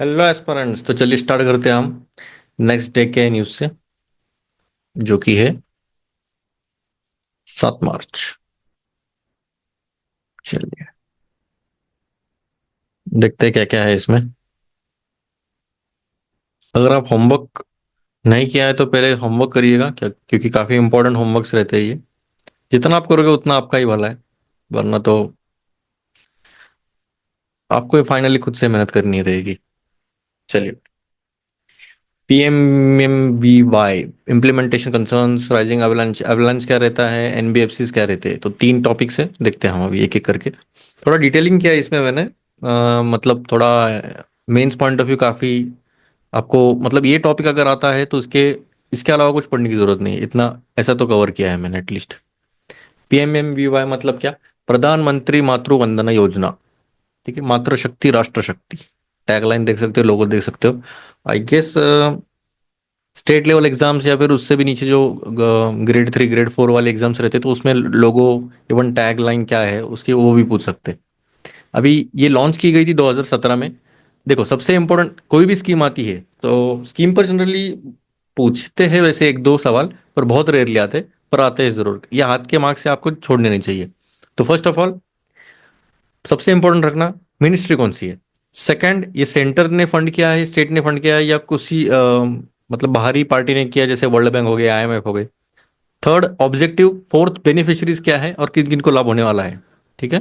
Hello aspirants. तो चलिए start करते हैं हम नेक्स्ट डे के न्यूज से, जो कि है 7 मार्च। चलिए देखते हैं क्या क्या है इसमें। अगर आप होमवर्क नहीं किया है तो पहले होमवर्क करिएगा, क्या क्योंकि काफी इंपॉर्टेंट होमवर्क्स रहते हैं ये। जितना आप करोगे उतना आपका ही भला है, वरना तो आपको फाइनली खुद से मेहनत करनी रहेगी। चलिए, PMMVY implementation concerns rising avalanche. Avalanche क्या रहता है, एनबीएफसीज क्या रहते हैं, तो 3 टॉपिक्स है, देखते हैं हम अभी एक एक करके। थोड़ा डिटेलिंग किया है इसमें मैंने, मतलब थोड़ा मेंस पॉइंट ऑफ व्यू काफी आपको, मतलब ये टॉपिक अगर आता है तो उसके इसके अलावा कुछ पढ़ने की जरूरत नहीं है, इतना ऐसा तो कवर किया है मैंने एटलीस्ट। PMMVY मतलब क्या? प्रधानमंत्री मातृ वंदना योजना। ठीक है, मातृशक्ति राष्ट्र शक्ति। टैगलाइन देख सकते हो, लोगो देख सकते हो। I guess state level exams या फिर उससे भी नीचे जो ग्रेड 3 ग्रेड 4 वाले एग्जाम्स रहते हैं, तो उसमें लोगो इवन टैग लाइन क्या है उसके वो भी पूछ सकते हैं। अभी ये लॉन्च की गई थी 2017 में। देखो, सबसे इंपॉर्टेंट कोई भी स्कीम आती है तो स्कीम पर जनरली पूछते हैं वैसे एक दो सवाल, पर बहुत रेयरली आते हैं, पर आते हैं जरूर। ये हाथ के मार्क्स से आपको छोड़ने नहीं चाहिए। तो फर्स्ट ऑफ ऑल सबसे इंपॉर्टेंट रखना, मिनिस्ट्री कौन सी है। सेकंड, ये सेंटर ने फंड किया है, स्टेट ने फंड किया है, या किसी मतलब बाहरी पार्टी ने किया, जैसे वर्ल्ड बैंक हो गया, IMF हो गए। Third, objective. फोर्थ, बेनिफिशियरीज क्या है और किन किन को लाभ होने वाला है। ठीक है।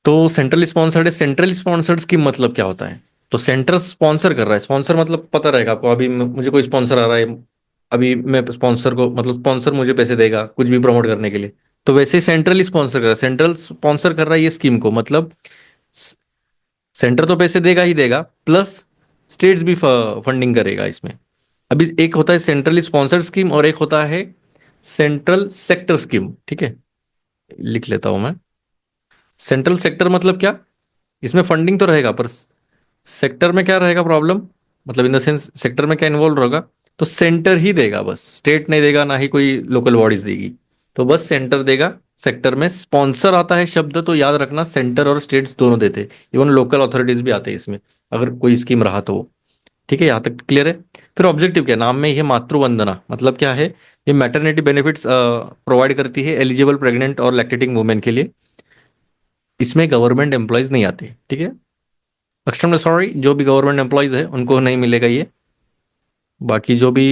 तो सेंट्रल स्पॉन्सर्ड है। सेंट्रल स्पॉन्सर्ड स्कीम मतलब क्या होता है? तो सेंटर स्पॉन्सर कर रहा है। स्पॉन्सर मतलब पता रहेगा आपको, अभी मुझे कोई स्पॉन्सर आ रहा है, अभी मैं स्पॉन्सर को, मतलब स्पॉन्सर मुझे पैसे देगा कुछ भी प्रमोट करने के लिए, तो वैसे ही सेंट्रल स्पॉन्सर कर रहा है। सेंट्रल स्पॉन्सर कर रहा है ये स्कीम को, मतलब सेंटर तो पैसे देगा ही देगा, प्लस स्टेट्स भी फंडिंग करेगा इसमें। अभी एक होता है सेंट्रली स्पॉन्सर्ड स्कीम और एक होता है सेंट्रल सेक्टर स्कीम। ठीक है, लिख लेता हूं मैं। सेंट्रल सेक्टर मतलब क्या? इसमें फंडिंग तो रहेगा, पर सेक्टर में क्या रहेगा प्रॉब्लम, मतलब इन द सेंस सेक्टर में क्या इन्वॉल्व होगा, तो सेंटर ही देगा बस, स्टेट नहीं देगा, ना ही कोई लोकल बॉडीज देगी। तो बस सेंटर देगा। सेक्टर में स्पॉन्सर आता है शब्द, तो याद रखना सेंटर और स्टेट्स दोनों देते हैं, इवन लोकल अथॉरिटीज भी आते हैं इसमें, अगर कोई स्कीम रहा तो वो। ठीक है, यहाँ तक क्लियर है। फिर ऑब्जेक्टिव क्या, नाम में ही है मातृवंदना, मतलब क्या है? ये मैटरनिटी बेनिफिट्स प्रोवाइड करती है एलिजिबल प्रेग्नेंट और लैक्टेटिंग वुमेन के लिए। इसमें गवर्नमेंट एम्प्लॉयज नहीं आते। ठीक है, एक्सट्रीमली सॉरी, जो भी गवर्नमेंट एम्प्लॉयज है उनको नहीं मिलेगा ये। बाकी जो भी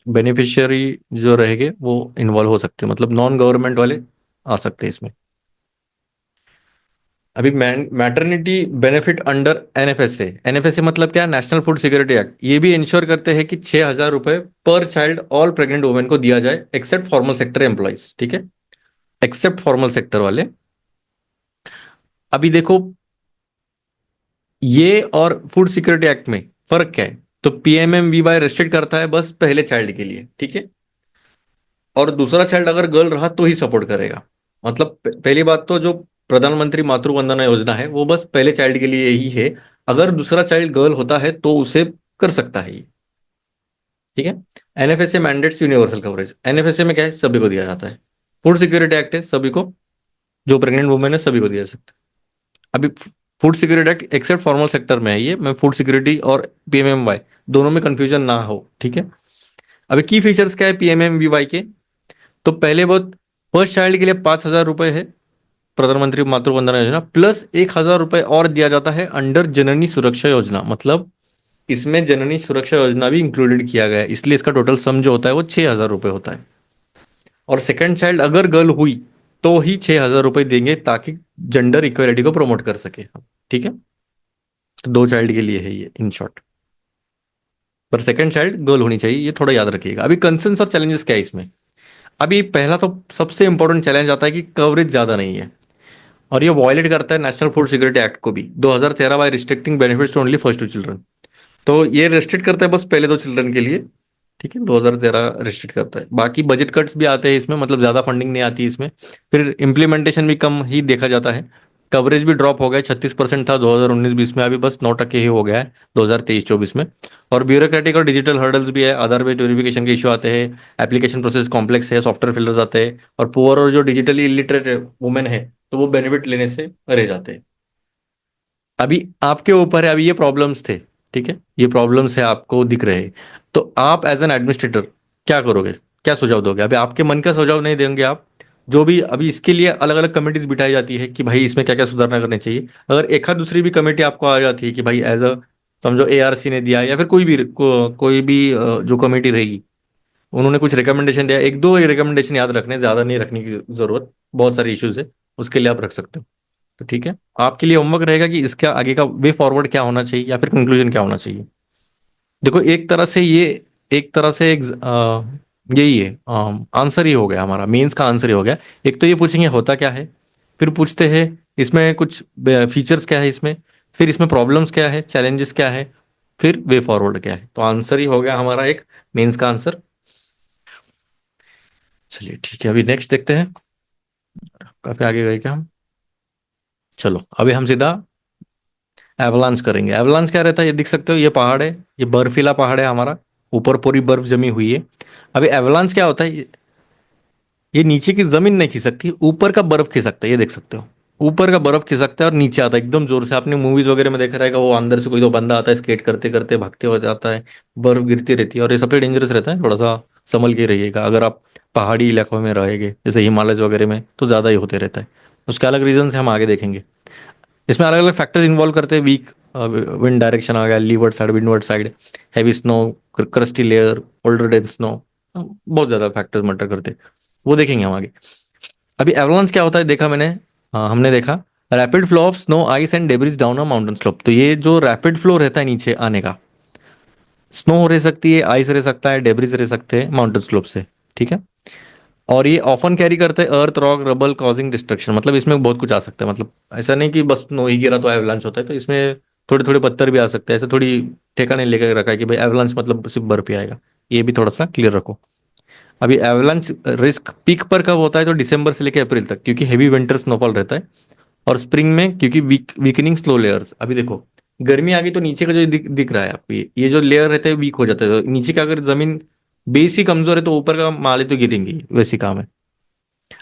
बेनिफिशियरी जो रहेंगे वो इन्वॉल्व हो सकते हैं, मतलब नॉन गवर्नमेंट वाले आ सकते हैं इसमें। अभी maternity benefit under NFSA। NFSA मतलब क्या? National food security act. ये भी इंश्योर करते हैं कि 6,000 रुपए पर चाइल्ड ऑल प्रेग्नेंट वुमेन को दिया जाए, एक्सेप्ट फॉर्मल सेक्टर एम्प्लॉयज। ठीक है, एक्सेप्ट फॉर्मल सेक्टर वाले। अभी देखो, ये और फूड सिक्योरिटी एक्ट में फर्क क्या है? तो PMMVY रेस्ट्रिक्ट करता है बस पहले चाइल्ड के लिए। ठीक है, और दूसरा चाइल्ड अगर गर्ल रहा तो ही सपोर्ट करेगा। मतलब पहली बात तो जो प्रधानमंत्री मातृ वंदना योजना है वो बस पहले चाइल्ड के लिए ही है। अगर दूसरा चाइल्ड गर्ल होता है तो उसे कर सकता है ये। ठीक है। NFSA mandates universal coverage. NFSA में क्या है? सभी को दिया जाता है। फूड सिक्योरिटी एक्ट है, सभी को, जो प्रेग्नेंट वुमेन है सभी को दिया जा सकता है। अभी food security act except formal sector में है ये, मैं फूड सिक्योरिटी और PMMY दोनों में कंफ्यूजन ना हो। ठीक है। अभी की फीचर्स क्या है PMMVY के? तो पहले बहुत, फर्स्ट चाइल्ड के लिए 5,000 रुपए है प्रधानमंत्री मातृ वंदना योजना, प्लस 1,000 रुपए और दिया जाता है अंडर जननी सुरक्षा योजना। मतलब इसमें जननी सुरक्षा योजना भी इंक्लूडेड किया गया है, इसलिए इसका टोटल सम जो होता है वो 6,000 रुपए होता है। और सेकंड चाइल्ड अगर गर्ल हुई तो ही 6,000 रुपए देंगे, ताकि जेंडर इक्वलिटी को प्रमोट कर सके हम। ठीक है, तो 2 चाइल्ड के लिए है ये इन शॉर्ट। पर सेकंड चाइल्ड गर्ल होनी चाहिए, ये थोड़ा याद रखिएगा। अभी कंसर्न्स और चैलेंजेस क्या है इसमें? अभी पहला तो सबसे इंपॉर्टेंट चैलेंज आता है कि कवरेज ज्यादा नहीं है, और ये वायलेट करता है नेशनल फूड सिक्योरिटी एक्ट को भी, 2013, by restricting benefits to only first 2 children. तो ये रेस्ट्रिक्ट करता है बस पहले 2 चिल्ड्रन के लिए। ठीक है, 2013 रिस्ट्रिक्ट करता है, बाकी बजट कट्स भी आते हैं इसमें, मतलब ज्यादा फंडिंग नहीं आती इसमें। फिर इम्प्लीमेंटेशन भी कम ही देखा जाता है। कवरेज भी ड्रॉप हो गया है, 36% था 2019-20 में, अभी बस 9% ही हो गया है 2023-24 में। और ब्यूरोक्रेटिक और डिजिटल हर्डल्स भी है, आधार बेस्ड वेरिफिकेशन के इशू आते हैं, एप्लीकेशन प्रोसेस कॉम्प्लेक्स है, सॉफ्टवेयर फिल्टर्स आते हैं, और पुअर और जो डिजिटली इलिटरेट वुमेन है तो वो बेनिफिट लेने से रह जाते हैं। अभी आपके ऊपर है, अभी ये प्रॉब्लम्स थे, ठीक है, ये प्रॉब्लम्स है आपको दिख रहे हैं, तो आप एज एन एडमिनिस्ट्रेटर क्या करोगे, क्या सुझाव दोगे? अभी आपके मन का सुझाव नहीं देंगे आप, जो भी अभी इसके लिए अलग अलग कमेटीज बिठाई जाती है कि भाई इसमें क्या क्या सुधारना करने चाहिए। अगर एक आध दूसरी भी कमेटी आपको आ जाती है कि भाई एज अ, समझो एआरसी ने दिया या फिर कोई भी जो कमेटी रहेगी, उन्होंने कुछ रिकमेंडेशन दिया, एक दो रिकमेंडेशन याद रखने, ज्यादा नहीं रखने की जरूरत, बहुत सारे इश्यूज है, उसके लिए आप रख सकते हो। तो ठीक है, आपके लिए होमवर्क रहेगा कि इसका आगे का वे फॉरवर्ड क्या होना चाहिए या फिर कंक्लूजन क्या होना चाहिए। देखो एक तरह से ये, एक तरह से यही है, आंसर ही हो गया, हमारा मेंस का आंसर ही हो गया। एक तो ये पूछेंगे होता क्या है, फिर पूछते हैं इसमें कुछ फीचर्स क्या है इसमें, फिर इसमें प्रॉब्लम्स क्या है, चैलेंजेस क्या है, फिर वे फॉरवर्ड क्या है, तो आंसर ही हो गया हमारा एक मेंस का आंसर। चलिए ठीक है, अभी नेक्स्ट देखते हैं, काफी आगे गए क्या हम। चलो अभी हम सीधा एवलांच करेंगे। एवलांच क्या रहता है, ये देख सकते हो, ये पहाड़ है, ये बर्फीला पहाड़ है हमारा, ऊपर पूरी बर्फ जमी हुई है। अभी एवलांच क्या होता है, ये नीचे की जमीन नहीं खिसकती, ऊपर का बर्फ खिसकता है, ये देख सकते हो, ऊपर का बर्फ खिसकता है और नीचे आता है एकदम जोर से। आपने मूवीज वगैरह में देखा रहेगा, वो अंदर से कोई तो बंदा आता है, स्केट करते करते भागते हो जाता है, बर्फ गिरती रहती है, और ये सबसे डेंजरस रहता है, थोड़ा सा संभल के रहिएगा अगर आप पहाड़ी इलाकों में रहेंगे, जैसे हिमालय वगैरह में तो ज़्यादा ही होते रहता है। उसके अलग रीजन से हम आगे देखेंगे। इसमें अलग अलग फैक्टर्स इन्वॉल्व करते हैं, वीक विंड डायरेक्शन आ गया, levered side, windward side, heavy snow, crusty layer, older dense snow, बहुत ज्यादा फैक्टर्स मैटर करते हैं, वो देखेंगे हम आगे। अभी एवलांच क्या होता है देखा मैंने, हमने देखा rapid flow of snow ice and debris down a mountain slope. तो ये जो रैपिड फ्लो रहता है नीचे आने का, स्नो रह सकती है, आइस रह सकता है, डेब्रिस रह सकते हैं माउंटेन स्लोप से, ठीक है। और ये ऑफन कैरी करते हैं अर्थ, रॉक, रबल कॉजिंग डिस्ट्रक्शन, मतलब इसमें बहुत कुछ आ सकता है, मतलब ऐसा नहीं कि बस स्नो ही गिरा तो एवलांच होता है, तो इसमें थोड़े थोड़े पत्थर भी आ सकते हैं, ऐसे थोड़ी ठेका नहीं लेकर रखा है कि भाई एवलांच मतलब सिर्फ बर्फ ही आएगा, ये भी थोड़ा सा क्लियर रखो। अभी एवलांच रिस्क पीक पर कब होता है, तो दिसंबर से लेकर अप्रैल तक, क्योंकि हेवी विंटर स्नोफॉल रहता है। और स्प्रिंग में क्योंकि वीकनिंग स्लो लेयर्स, अभी देखो गर्मी आ गई तो नीचे का जो दिख रहा है आपको, ये जो लेयर रहते हैं वीक हो जाता है, तो नीचे का अगर जमीन बेस ही कमजोर है तो ऊपर का माले तो गिरेंगे ही, वैसी काम है।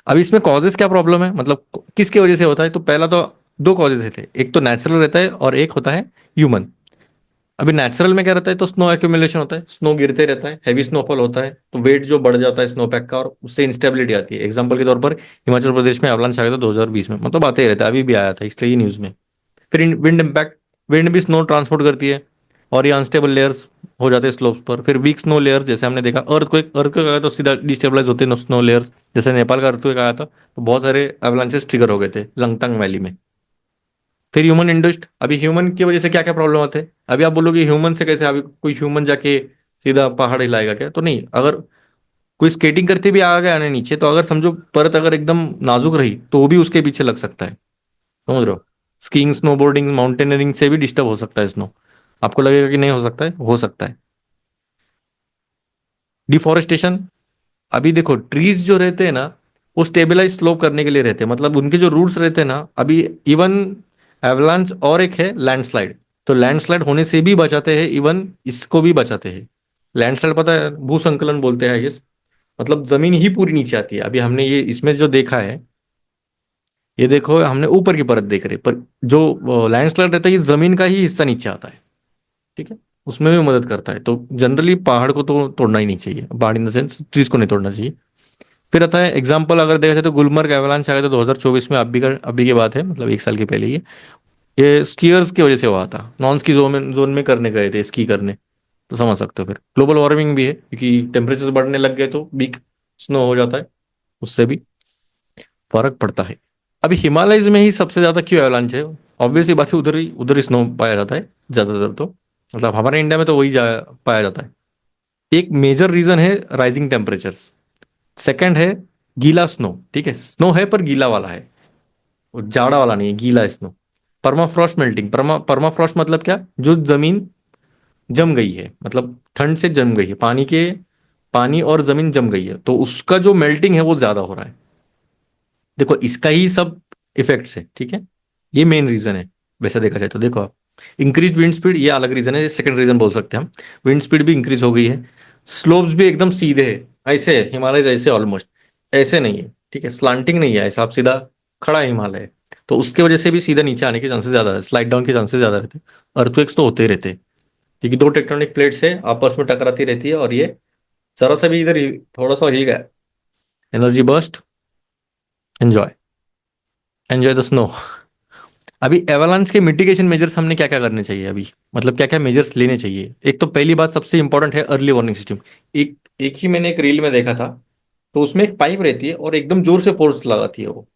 अब इसमें कॉजेस क्या प्रॉब्लम है, मतलब किसकी वजह से होता है, तो पहला तो दो कॉजेस थे, एक तो नेचुरल रहता है और एक होता है ह्यूमन। अभी नेचुरल में क्या रहता है, तो स्नो एक्यूमुलेशन होता है, स्नो गिरते रहता है, हैवी स्नोफॉल होता है, तो वेट जो बढ़ जाता है स्नो पैक का, और उससे इंस्टेबिलिटी आती है। एग्जांपल के तौर पर हिमाचल प्रदेश में अवलांच आ गया था 2020 में, मतलब आते ही रहता है, अभी भी आया था इसलिए न्यूज में। फिर विंड इम्पैक्ट, विंड भी स्नो ट्रांसपोर्ट करती है, और ये अनस्टेबल लेयर्स हो जाते हैं स्लोप्स पर। फिर वीक स्नो लेयर्स, जैसे हमने देखा अर्थक्वेक आया तो सीधा डिस्टेबलाइज होते हैं स्नो लेयर्स, जैसे नेपाल का अर्थक्वेक आया था तो बहुत सारे एवलांचेस ट्रिगर हो गए थे लंगतंग वैली में। फिर ह्यूमन इंडस्ट, अभी ह्यूमन की वजह से क्या क्या प्रॉब्लम आते हैं। अभी आप बोलोगे ह्यूमन से कैसे, अभी कोई ह्यूमन जाके सीधा पहाड़ हिलाएगा क्या, तो नहीं। अगर कोई स्केटिंग करते भी आ गया ना नीचे, तो अगर समझो परत अगर एकदम नाजुक रही तो वो भी उसके पीछे लग सकता है, समझ रहे हो। स्कीइंग, स्नोबोर्डिंग, माउंटेनियरिंग से भी डिस्टर्ब हो सकता है स्नो। आपको लगेगा कि नहीं हो सकता है, हो सकता है। डिफोरेस्टेशन, अभी देखो ट्रीज जो रहते हैं ना, वो स्टेबलाइज स्लोप करने के लिए रहते हैं, मतलब उनके जो रूट्स रहते हैं ना, अभी इवन एवलांच और एक है लैंडस्लाइड, तो लैंडस्लाइड होने से भी बचाते हैं, इवन इसको भी बचाते हैं। लैंडस्लाइड पता है, भूसंकलन बोलते हैं ये, मतलब जमीन ही पूरी नीचे आती है। अभी हमने ये इसमें जो देखा है, ये देखो हमने ऊपर की परत देख रहे पर जो लैंडस्लाइड रहता है ये जमीन का ही हिस्सा नीचे आता है, ठीक है, उसमें भी मदद करता है। तो जनरली पहाड़ को तो तोड़ना ही नहीं चाहिए, पहाड़ इन द सेंस ट्रीज को नहीं तोड़ना चाहिए। फिर आता है एग्जाम्पल, अगर देखा जाए तो गुलमर्ग एवलांच आया था 2024 में, अभी की बात है, मतलब एक साल के पहले ये स्कीयर्स की वजह से हुआ था, नॉन स्की जोन में करने गए थे स्की करने, तो समझ सकते हो। फिर ग्लोबल वार्मिंग भी है, क्योंकि टेम्परेचर बढ़ने लग गए तो वीक स्नो हो जाता है, उससे भी फर्क पड़ता है। अभी हिमालयज में ही सबसे ज्यादा क्यों एवलांच है, ऑब्वियसली बात है, उधर ही स्नो पाया जाता है ज्यादातर, तो मतलब हमारे इंडिया में तो वही पाया जाता है। एक मेजर रीजन है राइजिंग टेम्परेचर्स, सेकंड है गीला स्नो, ठीक है, स्नो है पर गीला वाला है, वो जाड़ा वाला नहीं है, गीला स्नो। परमाफ्रॉस्ट मेल्टिंग, परमाफ्रॉस्ट मतलब क्या, जो जमीन जम गई है, मतलब ठंड से जम गई है, पानी और जमीन जम गई है, तो उसका जो मेल्टिंग है वो ज्यादा हो रहा है। देखो इसका ही सब इफेक्ट्स है, ठीक है, ये मेन रीजन है। वैसे देखा जाए तो देखो आप, इंक्रीज विंड स्पीड ये अलग रीजन है, सेकंड रीजन बोल सकते हैं हम। विंड स्पीड भी इंक्रीज हो गई है, स्लोप्स भी एकदम सीधे है, ऐसे हिमालय जैसे ऑलमोस्ट, ऐसे नहीं है, ठीक है, स्लांटिंग नहीं है, ऐसा आप सीधा खड़ा है हिमालय, तो उसके वजह से भी सीधा नीचे आने के चांसेस ज्यादा है, स्लाइड डाउन के चांसेस ज्यादा रहते हैं। अर्थक्वेक्स तो होते ही रहते हैं, क्योंकि दो टेक्टोनिक प्लेट से आपस में टकराती रहती है, और ये जरा सा भी इधर थोड़ा सा हिल गया, energy burst, enjoy, enjoy the snow. अभी एवलांच के मिटिगेशन मेजर्स हमने क्या क्या करने चाहिए अभी, मतलब क्या क्या मेजर्स लेने चाहिए। एक तो पहली बात सबसे इंपॉर्टेंट है अर्ली वार्निंग सिस्टम। एक एक ही मैंने एक रील में देखा था, तो उसमें एक पाइप रहती है और एकदम जोर से फोर्स लगाती है वो,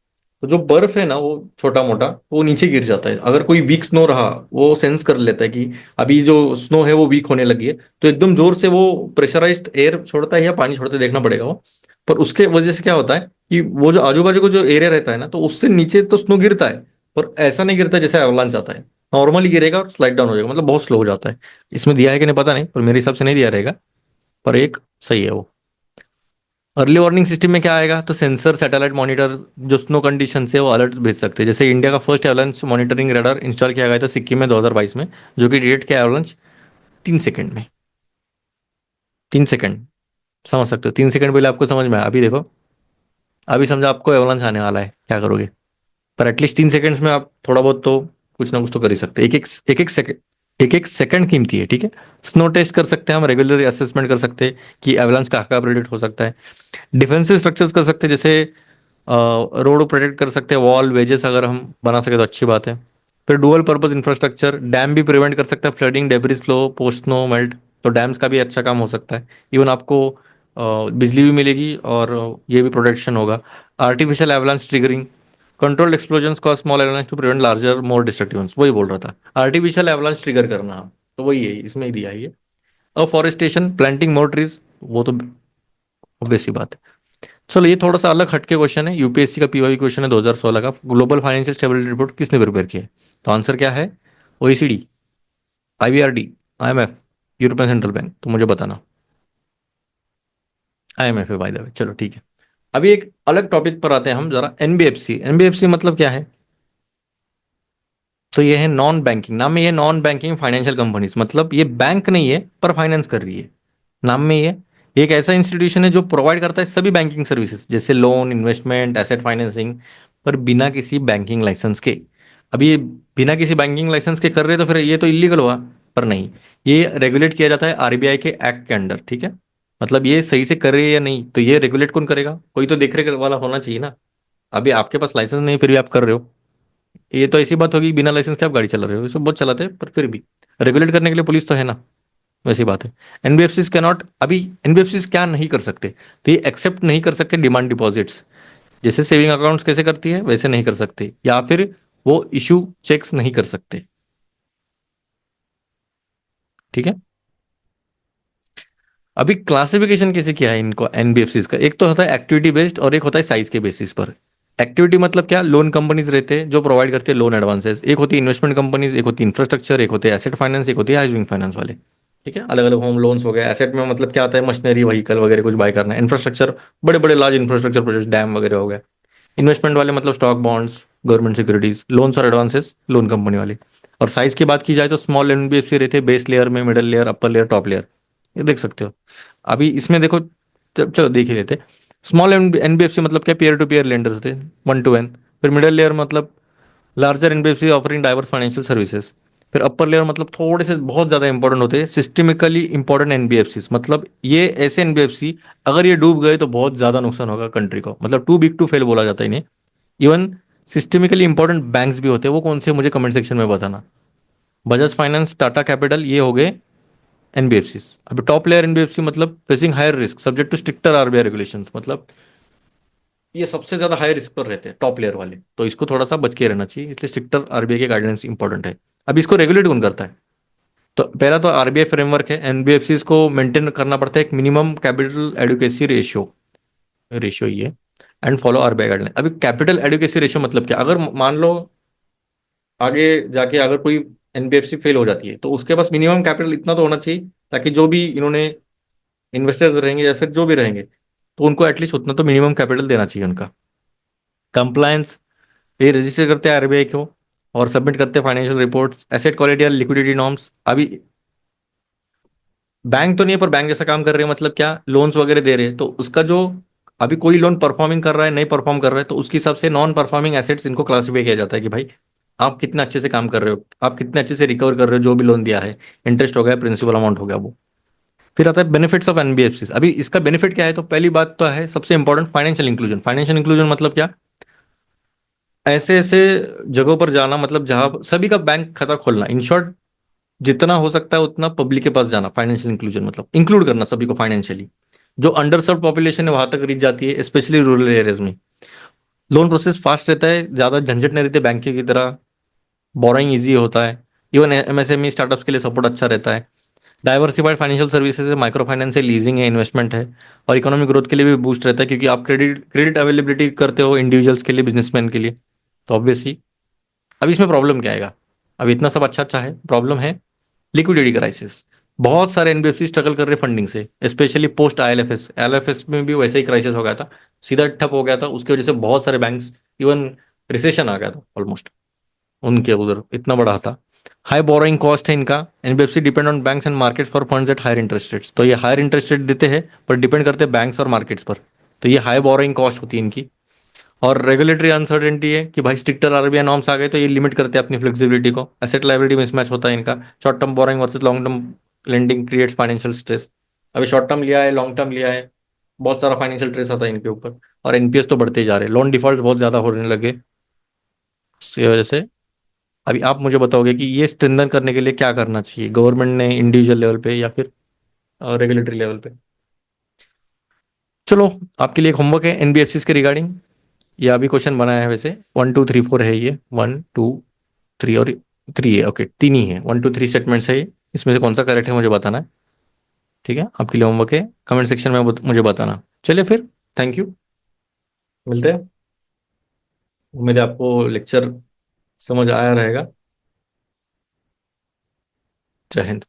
तो जो बर्फ है ना वो छोटा मोटा वो नीचे गिर जाता है। अगर कोई वीक स्नो रहा, वो सेंस कर लेता है कि अभी जो स्नो है वो वीक होने लगी है, तो एकदम जोर से वो प्रेशराइज्ड एयर छोड़ता है या पानी छोड़ता है, देखना पड़ेगा वो। पर उसके वजह से क्या होता है कि वो जो आजू बाजू को जो एरिया रहता है ना, तो उससे नीचे तो स्नो गिरता है, पर ऐसा नहीं गिरता जैसे एवलांच आता है। नॉर्मली गिरेगा और स्लाइड डाउन हो जाएगा, मतलब बहुत स्लो हो जाता है। इसमें दिया है कि नहीं पता नहीं, पर मेरे हिसाब से नहीं दिया रहेगा, पर एक सही है वो। अर्ली वार्निंग सिस्टम में क्या आएगा, तो सेंसर सैटेलाइट मॉनिटर जो स्नो कंडीशन से वो अलर्ट भेज सकते हैं। जैसे इंडिया का first avalanche monitoring radar install किया गया था सिक्किम में 2022 में, जो कि डिटेक्ट किया एवलांच 3 सेकंड में। 3 सेकंड, समझ सकते हो, 3 सेकंड पहले आपको समझ में आया, अभी देखो, अभी समझो आपको एवलांच आने वाला है, क्या करोगे। पर एटलीस्ट 3 सेकंड्स में आप थोड़ा बहुत तो कुछ ना कुछ तो कर ही सकते हैं। एक एक सेकंड, एक एक सेकंड कीमती है, ठीक है। स्नो टेस्ट कर सकते हैं हम, रेगुलर असेसमेंट कर सकते हैं कि एवलांच कहाँ कहाँ प्रेडिक्ट हो सकता है। डिफेंसिव स्ट्रक्चर्स कर सकते हैं, जैसे रोड प्रोटेक्ट कर सकते हैं, वॉल वेजेस अगर हम बना सके तो अच्छी बात है। फिर डुअल पर्पज इंफ्रास्ट्रक्चर, डैम भी प्रिवेंट कर सकता है flooding, debris flow, post snow melt, तो डैम्स का भी अच्छा काम हो सकता है। इवन आपको बिजली भी मिलेगी और ये भी प्रोटेक्शन होगा। Artificial avalanche triggering, controlled explosion cause small avalanche to prevent larger more destructive ones। वही बोल रहा था, आर्टिफिशियल एवलांच ट्रिगर करना, तो वही है, इसमें ही दिया है ये। अफॉरेस्टेशन, प्लांटिंग मोर ट्रीज, वो तो ऑब्वियस सी बात है। चलो ये थोड़ा सा अलग हटके क्वेश्चन है, यूपीएससी का पीवाई क्वेश्चन है 2016 का। ग्लोबल फाइनेंशियल स्टेबिलिटी रिपोर्ट किसने प्रिपेयर किया है, तो आंसर क्या है, OECD, IBRD, IMF, European Central Bank, तो मुझे बताना। आईएमएफ है बाय द वे, चलो ठीक है। अभी एक अलग टॉपिक पर आते हैं हम जरा, एनबीएफसी। एनबीएफसी मतलब क्या है, तो ये है नॉन बैंकिंग, नाम में ये नॉन बैंकिंग फाइनेंशियल कंपनीज, मतलब ये बैंक नहीं है पर फाइनेंस कर रही है, नाम में ये एक ऐसा इंस्टीट्यूशन है जो प्रोवाइड करता है सभी बैंकिंग सर्विसेज, जैसे लोन, इन्वेस्टमेंट, एसेट फाइनेंसिंग, पर बिना किसी बैंकिंग लाइसेंस के। अभी ये बिना किसी बैंकिंग लाइसेंस के कर रहे तो फिर ये तो इलीगल हुआ, पर नहीं, ये रेगुलेट किया जाता है आरबीआई के एक्ट के अंडर, ठीक है। मतलब ये सही से कर रहे हैं या नहीं, तो ये रेगुलेट कौन करेगा, कोई तो देख रेख वाला होना चाहिए ना। अभी आपके पास लाइसेंस नहीं फिर भी आप कर रहे हो, ये तो ऐसी बात होगी बिना लाइसेंस के आप गाड़ी चला रहे हो, इसको बहुत चलाते हैं, पर फिर भी रेगुलेट करने के लिए पुलिस तो है ना, वैसी बात है। एनबीएफसीज कैन नॉट, अभी एनबीएफसीज क्या नहीं कर सकते, तो ये एक्सेप्ट नहीं कर सकते डिमांड डिपॉजिट्स, जैसे सेविंग अकाउंट्स कैसे करती है वैसे नहीं कर सकते, या फिर वो इशू चेक्स नहीं कर सकते, ठीक है। अभी क्लासिफिकेशन कैसे किया है इनको एनबीएफसीज का, एक तो होता है एक्टिविटी बेस्ड और एक होता है साइज के बेसिस पर। एक्टिविटी मतलब क्या, लोन कंपनीज रहते हैं जो प्रोवाइड करते हैं लोन एडवांसेस, एक होती है इन्वेस्टमेंट कंपनीज, एक होती है इंफ्रास्ट्रक्चर, एक होती है एसेट फाइनेंस, एक होती है हाउसिंग फाइनेंस वाले, ठीक है। अलग अलग होम लोन्स हो गए। एसेट में मतलब क्या आता है, मशीनरी व्हीकल वगैरह कुछ बाय करना है। इंफ्रास्ट्रक्चर, बड़े बड़े लार्ज इंफ्रास्ट्रक्चर प्रोजेक्ट, डैम वगैरह हो गए। इन्वेस्टमेंट वाले मतलब stock, bonds, government securities. Loans और एडवांसेस लोन कंपनी वाले। और साइज की बात की जाए तो स्मॉल एनबीएफसी रहते हैं बेस लेयर में, middle layer, upper layer, top layer, ये देख सकते हो। अभी इसमें देखो, चलो देख ही लेते। स्मॉल एनबीएफसी मतलब क्या, पेयर टू पेयर लेंडर्स होते हैं, 1 to 1। फिर मिडिल लेयर मतलब larger NBFC offering diverse financial services. फिर अपर लेयर मतलब थोड़े से बहुत ज्यादा इंपॉर्टेंट होते हैं, सिस्टमिकली इंपॉर्टेंट एनबीएफसी, मतलब ये ऐसे एनबीएफसी अगर ये डूब गए तो बहुत ज्यादा नुकसान होगा कंट्री को, मतलब टू बिग टू फेल बोला जाता है इन्हें। इवन सिस्टमिकली इंपॉर्टेंट बैंक्स भी होते हैं, वो कौन से मुझे कमेंट सेक्शन में बताना। बजाज फाइनेंस, टाटा कैपिटल, ये हो गए एनबीएफसी। अभी टॉप लेयर एनबीएफसी मतलब facing higher risk subject to stricter RBI regulations, मतलब ये सबसे ज्यादा हाई रिस्क पर रहते हैं टॉप लेयर वाले, तो इसको थोड़ा सा बच के रहना चाहिए, इसलिए स्ट्रिक्टर आरबीआई के गाइडेंस इंपॉर्टेंट है। अब इसको रेगुलेट कौन करता है, तो पहला तो आरबीआई फ्रेमवर्क है, एनबीएफसी को मेंटेन करना पड़ता है एक minimum capital adequacy ratio, ratio ये, एंड फॉलो आरबीआई गाइडलाइन। अभी कैपिटल एडुकेसी रेशियो मतलब क्या, अगर मान लो आगे जाके अगर कोई एनबीएफसी फेल हो जाती है, तो उसके पास मिनिमम कैपिटल इतना तो होना चाहिए, ताकि जो भी इन्होंने इन्वेस्टर्स रहेंगे या फिर जो भी रहेंगे, तो उनको एटलीस्ट उतना तो मिनिमम कैपिटल देना चाहिए उनका। कंप्लायंस, ये रजिस्टर करते हैं आरबीआई को और सबमिट करते हैं फाइनेंशियल रिपोर्ट्स, एसेट क्वालिटी और लिक्विडिटी नॉर्म्स। अभी बैंक तो नहीं है पर बैंक जैसा काम कर रहे हैं, मतलब क्या, लोन्स वगैरह दे रहे हैं, तो उसका जो अभी कोई लोन परफॉर्मिंग कर रहा है, नहीं परफॉर्म कर रहा है, तो उसके हिसाब से नॉन परफॉर्मिंग एसेट्स इनको क्लासिफाई किया जाता है कि भाई आप कितना अच्छे से काम कर रहे हो, आप कितने अच्छे से रिकवर कर रहे हो जो भी लोन दिया है, इंटरेस्ट हो गया, प्रिंसिपल अमाउंट हो गया वो। फिर आता है बेनिफिट्स ऑफ एनबीएफसी। अभी इसका बेनिफिट क्या है, तो पहली बात तो है सबसे important financial inclusion. Financial inclusion मतलब क्या, ऐसे ऐसे जगहों पर जाना, मतलब जहां सभी का बैंक खाता खोलना, इन शॉर्ट जितना हो सकता है उतना पब्लिक के पास जाना। फाइनेंशियल इंक्लूजन मतलब इंक्लूड करना सभी को फाइनेंशियली। जो अंडर सर्व पॉपुलेशन है वहां तक रीच जाती है, स्पेशली रूरल एरियाज में। लोन प्रोसेस फास्ट रहता है, ज्यादा झंझट नहीं रहती बैंकिंग की तरह, बोरोइंग इजी होता है। इवन एमएसएमई स्टार्टअप्स के लिए सपोर्ट अच्छा रहता है। डाइवर्सिफाइड फाइनेंशियल सर्विसेज है, माइक्रो फाइनेंस है, लीजिंग है, इन्वेस्टमेंट है। और इकोनॉमिक ग्रोथ के लिए भी बूस्ट रहता है, क्योंकि आप क्रेडिट क्रेडिट अवेलेबिलिटी करते हो इंडिविजुअल्स के लिए, बिजनेसमैन के लिए। तो ऑब्वियसली अब इसमें प्रॉब्लम क्या आएगा, अब इतना सब अच्छा अच्छा है, प्रॉब्लम है लिक्विडिटी क्राइसिस। बहुत सारे एनबीएफसी स्ट्रगल कर रहे फंडिंग से, स्पेशली पोस्ट आईएलएफएस। आईएलएफएस में भी वैसे ही क्राइसिस हो गया था, सीधा ठप हो गया था, उसकी वजह से बहुत सारे बैंक्स, इवन रिसेशन आ गया था ऑलमोस्ट उनके उधर, इतना बड़ा था। हाई बोरोइंग कॉस्ट है इनका। NBFC depend on banks and markets for funds at higher interest rates. तो ये हायर इंटरेस्ट रेट देते हैं, पर डिपेंड करते हैं बैंक्स और मार्केट्स पर। तो ये हाई बोरोइंग कॉस्ट होती है इनकी। और रेगुलेटरी अनसर्टेनिटी है कि भाई स्ट्रिक्टर आरबीआई नॉर्म्स आ गए तो ये लिमिट करते हैं अपनी फ्लेक्सिबिलिटी को। एसेट लायबिलिटी मिसमैच होता है इनका। Short term borrowing versus long term lending creates financial stress. अभी शॉर्ट टर्म लिया है, लॉन्ग टर्म लिया है, बहुत सारा फाइनेंशियल स्ट्रेस आता है इनके ऊपर। और एनपीएस तो बढ़ते ही जा रहे हैं, लोन डिफॉल्ट बहुत ज्यादा होने लगे इसकी वजह से। अभी आप मुझे बताओगे कि ये स्ट्रेंथन करने के लिए क्या करना चाहिए गवर्नमेंट ने, इंडिविजुअल लेवल पे या फिर रेगुलेटरी लेवल पे। चलो, आपके लिए एक होमवर्क है एनबीएफसी के रिगार्डिंग। ये अभी क्वेश्चन बनाया है वैसे, 1 2 3 4 है ये, 1 2 3 और 3 है, ओके, तीन ही है, 1 2 3 स्टेटमेंट्स है ये। इसमें से कौन सा करेक्ट है मुझे बताना है। ठीक है, आपके लिए होमवर्क है, कमेंट सेक्शन में मुझे बताना। चलिए फिर, थैंक यू, मिलते हैं। उम्मीद है आपको लेक्चर समझ आया रहेगा। जय हिंद।